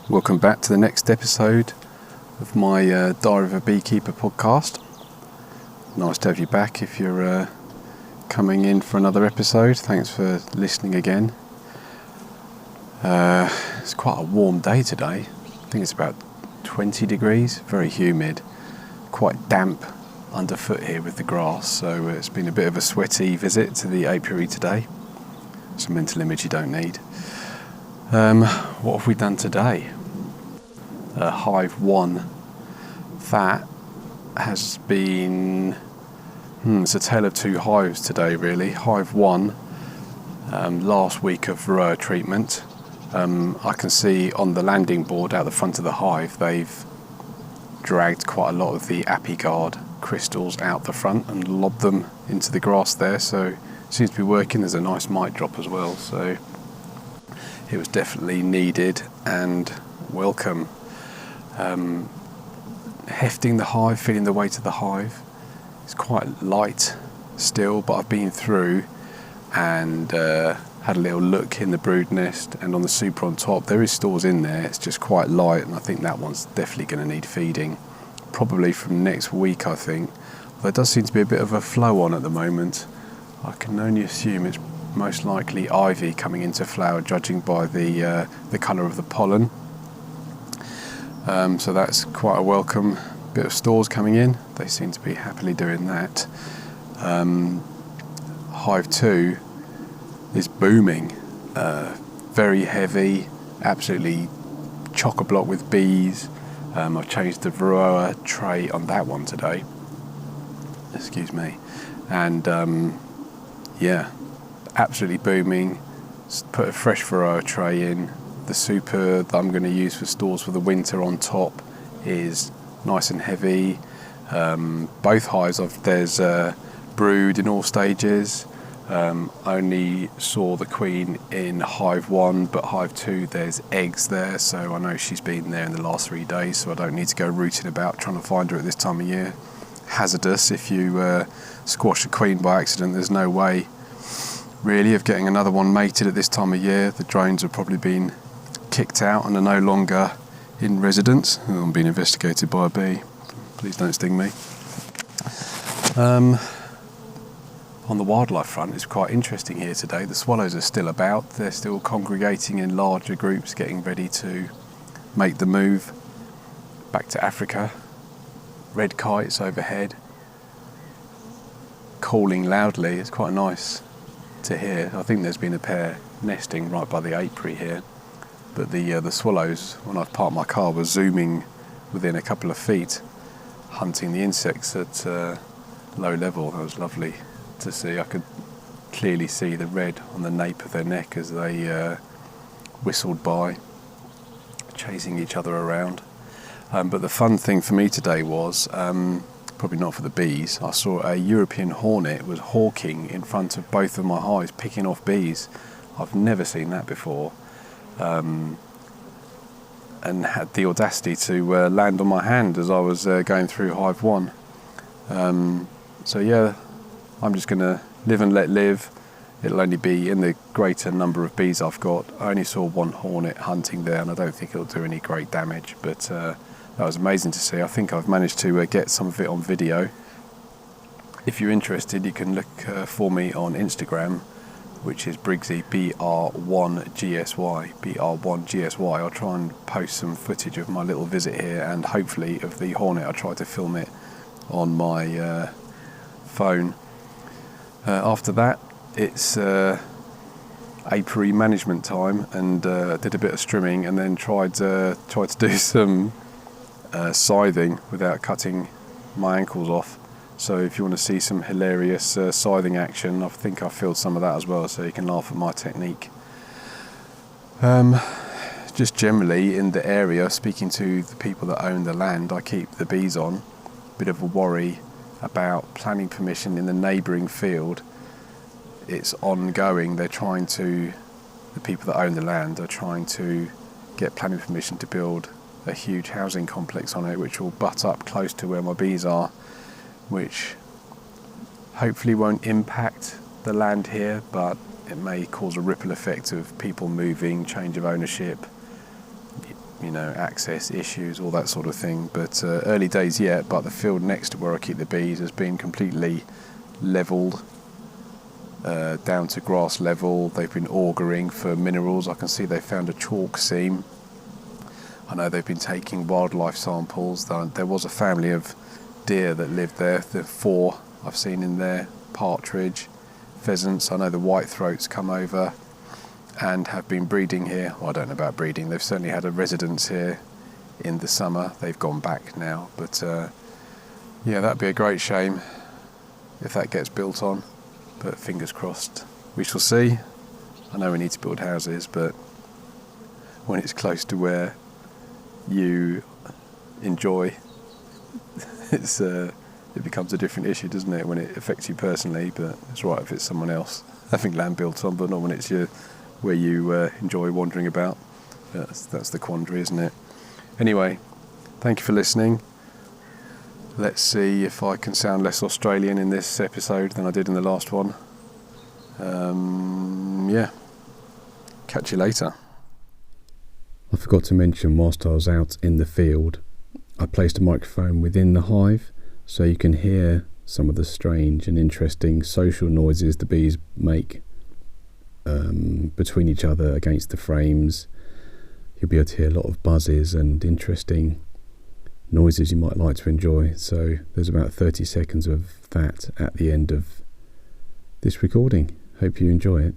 Welcome back to the next episode of my Diary of a Beekeeper podcast. Nice to have you back if you're coming in for another episode. Thanks for listening again. It's quite a warm day today. I think it's about 20 degrees, very humid, quite damp underfoot here with the grass, so it's been a bit of a sweaty visit to the apiary today. It's a mental image you don't need. What have we done today? Hive 1. That has been... it's a tale of two hives today, really. Hive 1, last week of varroa treatment. I can see on the landing board out the front of the hive, they've dragged quite a lot of the apiary crystals out the front and lobbed them into the grass there, so it seems to be working. There's a nice mite drop as well, so it was definitely needed and welcome. Hefting the hive, feeling the weight of the hive. It's quite light still, but I've been through and had a little look in the brood nest and on the super on top. There is stores in there, it's just quite light, and I think that one's definitely going to need feeding. Probably from next week, I think. There does seem to be a bit of a flow on at the moment. I can only assume it's most likely ivy coming into flower, judging by the colour of the pollen. So that's quite a welcome bit of stores coming in. They seem to be happily doing that. Hive 2 is booming, very heavy, absolutely chock-a-block with bees. I've changed the varroa tray on that one today. Excuse me. And absolutely booming. Put a fresh varroa tray in. The super that I'm going to use for stores for the winter on top is nice and heavy. Both hives, there's brood in all stages. I only saw the queen in Hive 1, but Hive 2 there's eggs there, so I know she's been there in the last 3 days, so I don't need to go rooting about trying to find her at this time of year. Hazardous if you squash a queen by accident. There's no way really of getting another one mated at this time of year. The drones have probably been kicked out and are no longer in residence. I'm being investigated by a bee. Please don't sting me. On the wildlife front, it's quite interesting here today. The swallows are still about. They're still congregating in larger groups, getting ready to make the move back to Africa. Red kites overhead, calling loudly. It's quite nice to hear. I think there's been a pair nesting right by the apiary here. But the swallows, when I've parked my car, were zooming within a couple of feet, hunting the insects at low level. That was lovely to see. I could clearly see the red on the nape of their neck as they whistled by, chasing each other around. But the fun thing for me today was, probably not for the bees, I saw a European hornet was hawking in front of both of my hives, picking off bees. I've never seen that before. And had the audacity to land on my hand as I was going through Hive 1. So yeah, I'm just going to live and let live. It'll only be in the greater number of bees I've got. I only saw one hornet hunting there, and I don't think it'll do any great damage, but that was amazing to see. I think I've managed to get some of it on video. If you're interested, you can look for me on Instagram, which is Briggsy, BR1GSY, BR1GSY. I'll try and post some footage of my little visit here, and hopefully of the hornet. I tried to film it on my phone. After that, it's apiary management time, and did a bit of strimming, and then tried to do some scything without cutting my ankles off. So if you want to see some hilarious scything action, I think I filmed some of that as well, so you can laugh at my technique. Just generally in the area, speaking to the people that own the land I keep the bees on, a bit of a worry about planning permission in the neighbouring field. It's ongoing. The people that own the land are trying to get planning permission to build a huge housing complex on it, which will butt up close to where my bees are, which hopefully won't impact the land here, but it may cause a ripple effect of people moving, change of ownership, access issues, all that sort of thing. But early days yet, but the field next to where I keep the bees has been completely levelled down to grass level. They've been augering for minerals. I can see they found a chalk seam. I know they've been taking wildlife samples. There was a family of deer that lived there. The 4 I've seen in there, partridge, pheasants. I know the whitethroats come over and have been breeding here. Well, I don't know about breeding. They've certainly had a residence here in the summer. They've gone back now. But that'd be a great shame if that gets built on. But fingers crossed. We shall see. I know we need to build houses, but when it's close to where you enjoy, it becomes a different issue, doesn't it, when it affects you personally? But it's right if it's someone else having land built on, but not when it's where you enjoy wandering about. That's the quandary, isn't it? Anyway, thank you for listening. Let's see if I can sound less Australian in this episode than I did in the last one. Catch you later. I forgot to mention, whilst I was out in the field, I placed a microphone within the hive so you can hear some of the strange and interesting social noises the bees make between each other against the frames. You'll be able to hear a lot of buzzes and interesting noises you might like to enjoy. So there's about 30 seconds of that at the end of this recording. Hope you enjoy it.